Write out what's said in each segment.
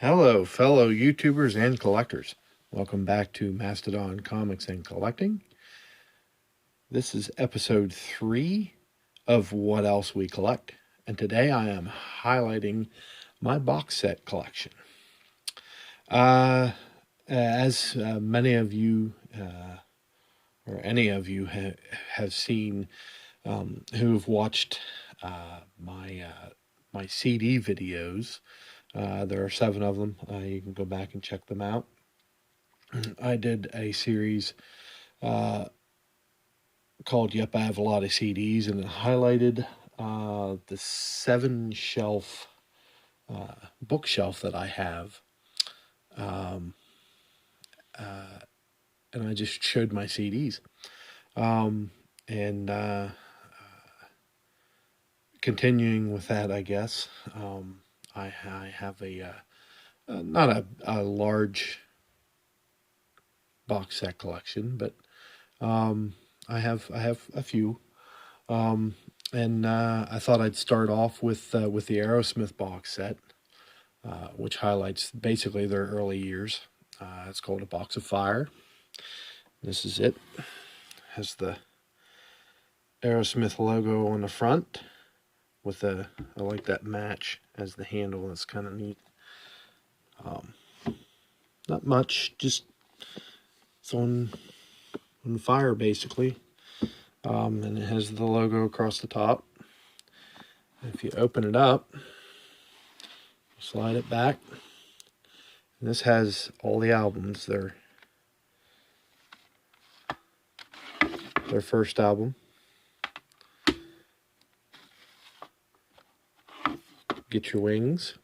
Hello, fellow YouTubers and collectors. Welcome back to Mastodon Comics and Collecting. This is episode 3 of What Else We Collect, and today I am highlighting my box set collection. As many of you, or any of you have seen, who have watched my CD videos, there are 7 of them. You can go back and check them out. I did a series called Yep, I Have a Lot of CDs, and it highlighted the 7-shelf bookshelf that I have. And I just showed my CDs. Continuing with that, I guess, I have not a large box set collection, but I have a few, and I thought I'd start off with the Aerosmith Box Set, which highlights basically their early years. It's called A Box of Fire. This is it. Has the Aerosmith logo on the front with I like that match as the handle. It's kind of neat. Not much, just it's on fire basically. And it has the logo across the top. If you open it up, slide it back, and this has all the albums. Their first album, Get Your Wings,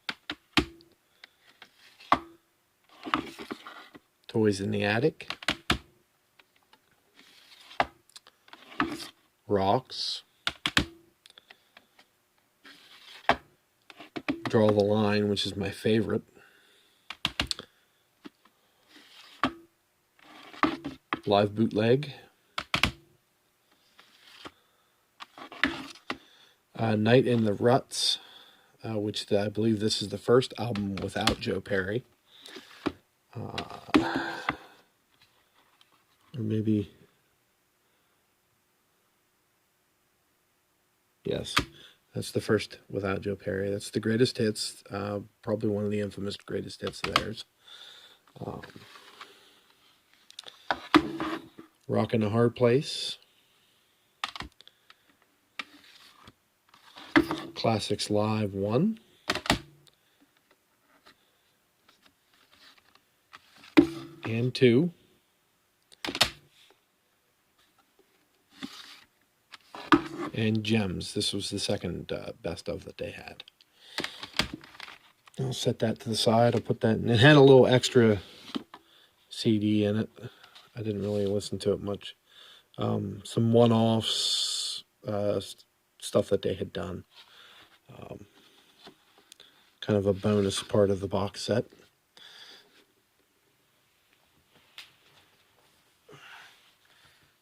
Toys in the Attic, Rocks, Draw the Line, which is my favorite, Live Bootleg, Night in the Ruts, which I believe this is the first album without Joe Perry. Or maybe, yes, that's the first without Joe Perry. That's the greatest hits, probably one of the infamous greatest hits of theirs. Rockin' a Hard Place, Classics Live 1, and 2, and Gems. This was the second best of that they had. I'll set that to the side. I'll put that in. It had a little extra CD in it. I didn't really listen to it much. Some one-offs, stuff that they had done. Kind of a bonus part of the box set.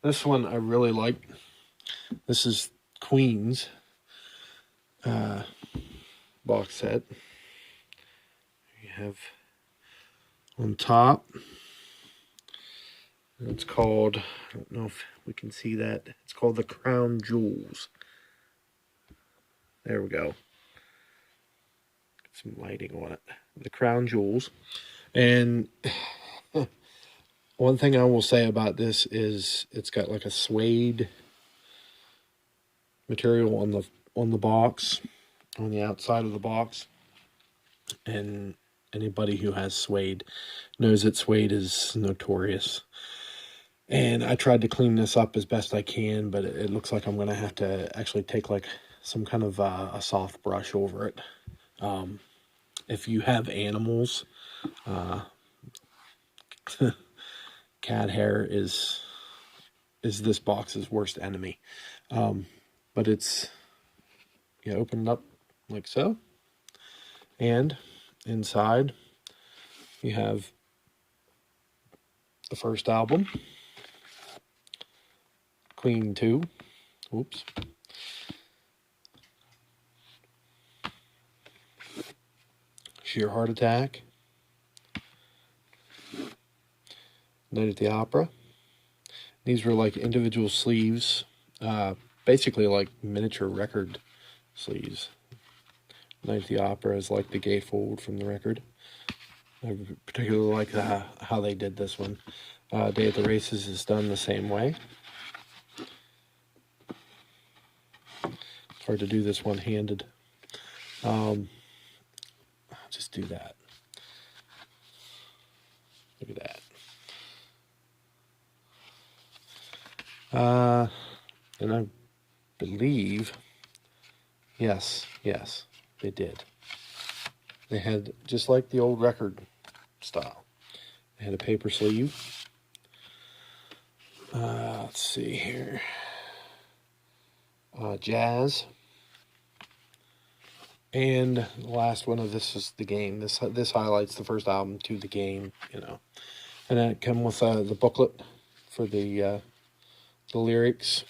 This one I really like. This is Queen's box set. You have on top, it's called, I don't know if we can see that, it's called the Crown Jewels. There we go. Get some lighting on it. The Crown Jewels. And one thing I will say about this is it's got like a suede material on the box, on the outside of the box. And anybody who has suede knows that suede is notorious. And I tried to clean this up as best I can, but it looks like I'm going to have to actually take like some kind of a soft brush over it. If you have animals, cat hair is this box's worst enemy. But it's, you open it up like so, and inside you have the first album, Queen 2. Oops. Sheer Heart Attack, Night at the Opera. These were like individual sleeves, basically like miniature record sleeves. Night at the Opera is like the gatefold from the record. I particularly like how they did this one. Day at the Races is done the same way. It's hard to do this one-handed. Just do that. Look at that. And I believe, yes, they did. They had, just like the old record style, they had a paper sleeve. Let's see here. Jazz. And the last one of this is The Game. This highlights the first album, To the Game, you know. And then it comes with the booklet for the lyrics.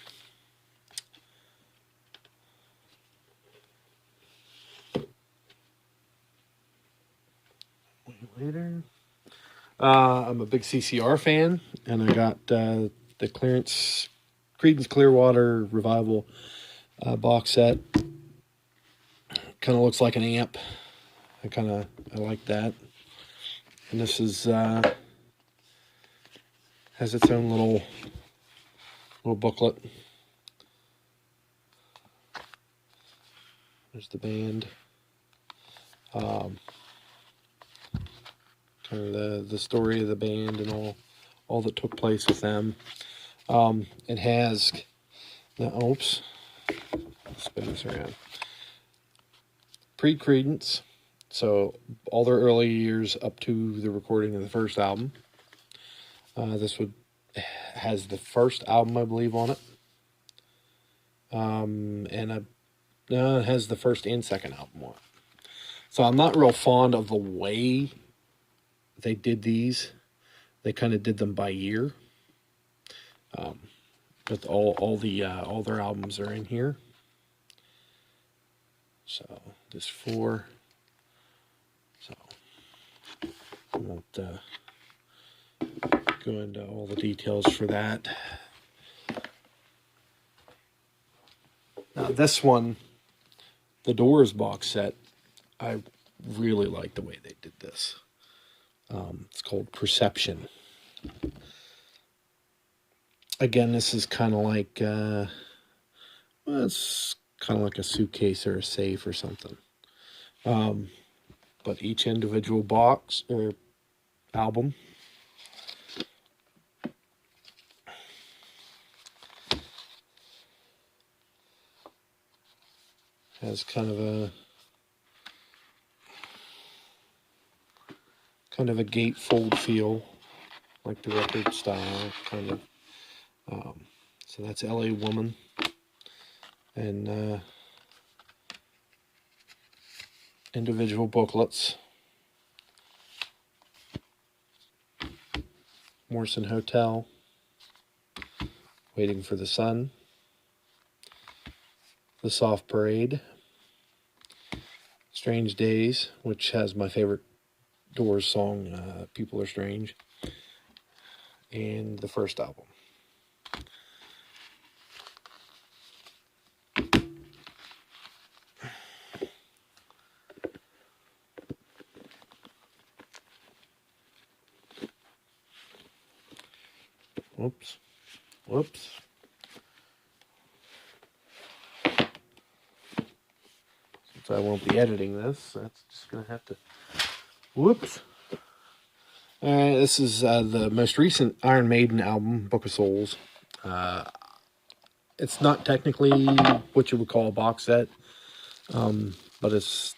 Later. I'm a big CCR fan, and I got the Creedence Clearwater Revival box set. Kind of looks like an amp. I like that. And this is has its own little booklet. There's the band. Kind of the story of the band and all that took place with them. It has oops, spin this around. Pre-Creedence, so all their early years up to the recording of the first album. This has the first album, I believe, on it. And it has the first and second album on it. So I'm not real fond of the way they did these. They kind of did them by year. But all their albums are in here. So there's 4. So I won't go into all the details for that. Now this one, the Doors box set, I really like the way they did this. It's called Perception. Again, this is kind of like, it's kind of like a suitcase or a safe or something. But each individual box or album has kind of a gatefold feel, like the record style, kind of. So that's LA Woman, and individual booklets. Morrison Hotel, Waiting for the Sun, The Soft Parade, Strange Days, which has my favorite Doors song, People Are Strange, and the first album. Whoops. Since I won't be editing this, that's just going to have to... Whoops. This is the most recent Iron Maiden album, Book of Souls. It's not technically what you would call a box set, but it's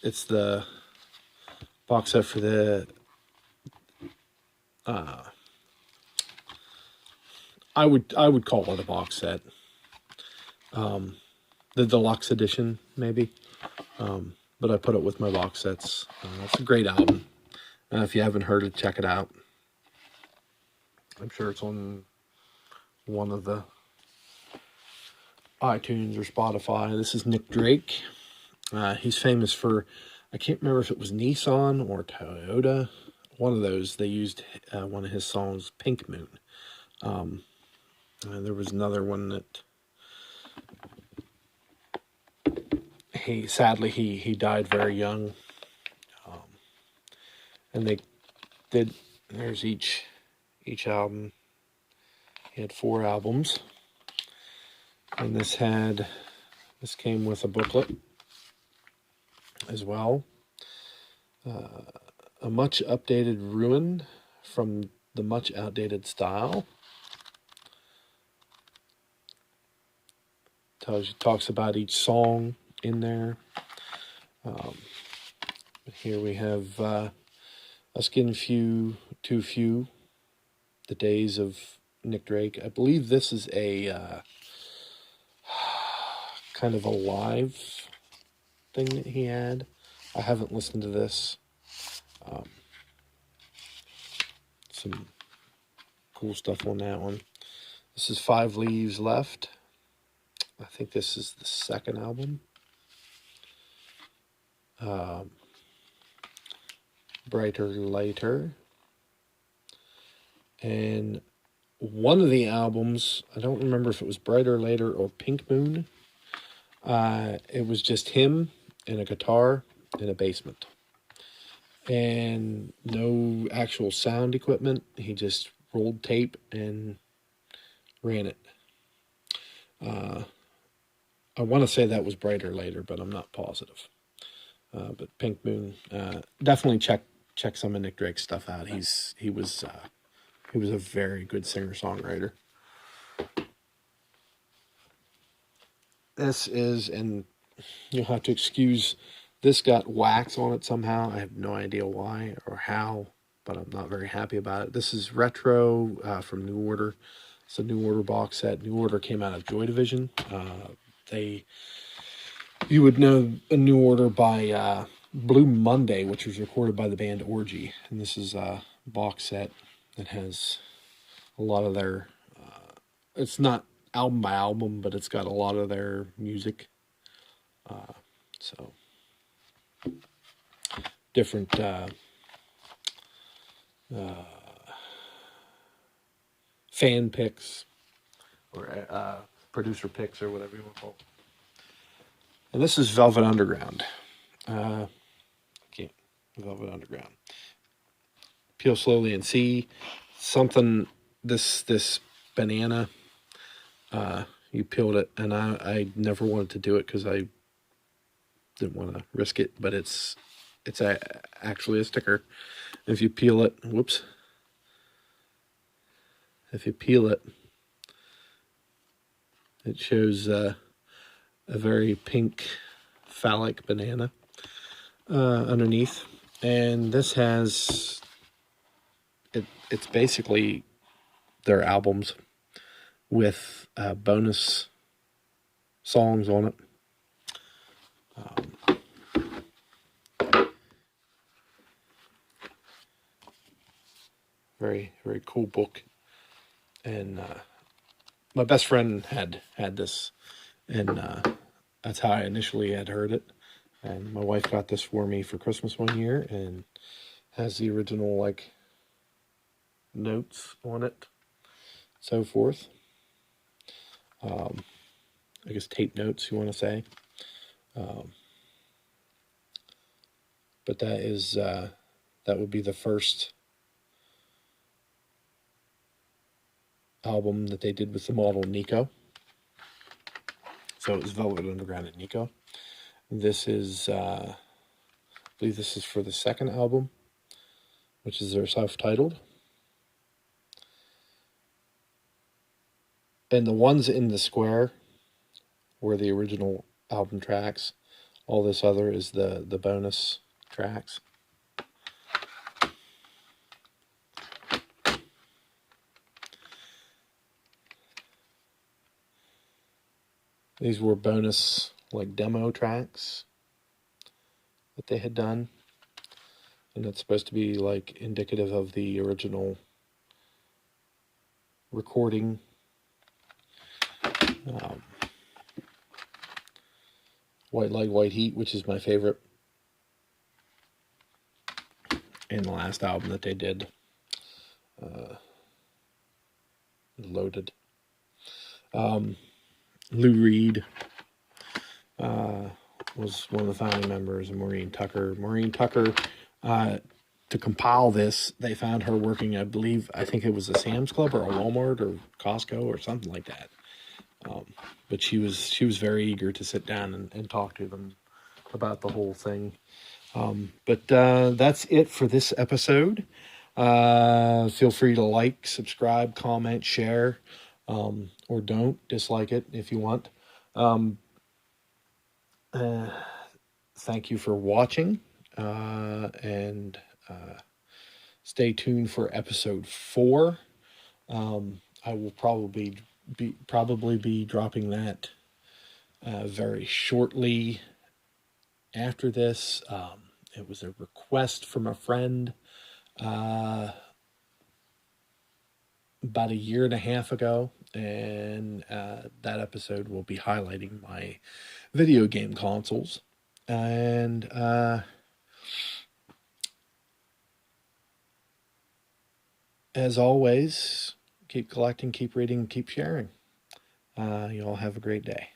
the box set for the... I would call it a box set. The deluxe edition, maybe. But I put it with my box sets. It's a great album. If you haven't heard it, check it out. I'm sure it's on one of the iTunes or Spotify. This is Nick Drake. He's famous for, I can't remember if it was Nissan or Toyota. one of those, they used one of his songs, Pink Moon. There was another one that he died very young. And they did, there's each album. He had 4 albums. And this came with a booklet as well. A much updated ruin from the much outdated style. Talks about each song in there. Here we have Us Getting Too Few, The Days of Nick Drake. I believe this is a kind of a live thing that he had. I haven't listened to this. Some cool stuff on that one. This is 5 Leaves Left. I think this is the second album. Brighter Lighter. And one of the albums, I don't remember if it was Brighter Later or Pink Moon. It was just him and a guitar in a basement. And no actual sound equipment. He just rolled tape and ran it. I want to say that was Brighter Later, but I'm not positive. But Pink Moon, definitely check some of Nick Drake's stuff out. He was a very good singer-songwriter. This is, and you'll have to excuse, this got wax on it somehow. I have no idea why or how, but I'm not very happy about it. This is retro from New Order. It's a New Order box set. New Order came out of Joy Division. You would know a New Order by Blue Monday, which was recorded by the band Orgy. And this is a box set that has a lot of their, it's not album by album, but it's got a lot of their music. So different fan picks or producer picks or whatever you want to call it. And this is Velvet Underground. Velvet Underground. Peel slowly and see something. This banana. You peeled it, and I never wanted to do it because I didn't want to risk it. But it's actually a sticker. If you peel it, whoops. If you peel it, it shows a very pink phallic banana underneath. And this has, it's basically their albums with bonus songs on it. Very, very cool book. And my best friend had this, and that's how I initially had heard it. And my wife got this for me for Christmas one year, and has the original like notes on it, so forth. I guess tape notes, you want to say. But that is that would be the first album that they did with the model Nico. So it was Velvet Underground and Nico. This is, I believe this is for the second album, which is their self-titled. And the ones in the square were the original album tracks. All this other is the bonus tracks. These were bonus, like, demo tracks that they had done. And it's supposed to be, like, indicative of the original recording. White Light, White Heat, which is my favorite. in the last album that they did, Loaded. Lou Reed was one of the founding members, and Maureen Tucker. Maureen Tucker, to compile this, they found her working, I think it was a Sam's Club or a Walmart or Costco or something like that. But she was very eager to sit down and talk to them about the whole thing. But that's it for this episode. Feel free to like, subscribe, comment, share, or don't dislike it if you want. Thank you for watching, and stay tuned for episode 4. I will probably be dropping that very shortly after this. It was a request from a friend about a year and a half ago, and that episode will be highlighting my video game consoles. And as always, keep collecting, keep reading, keep sharing. You all have a great day.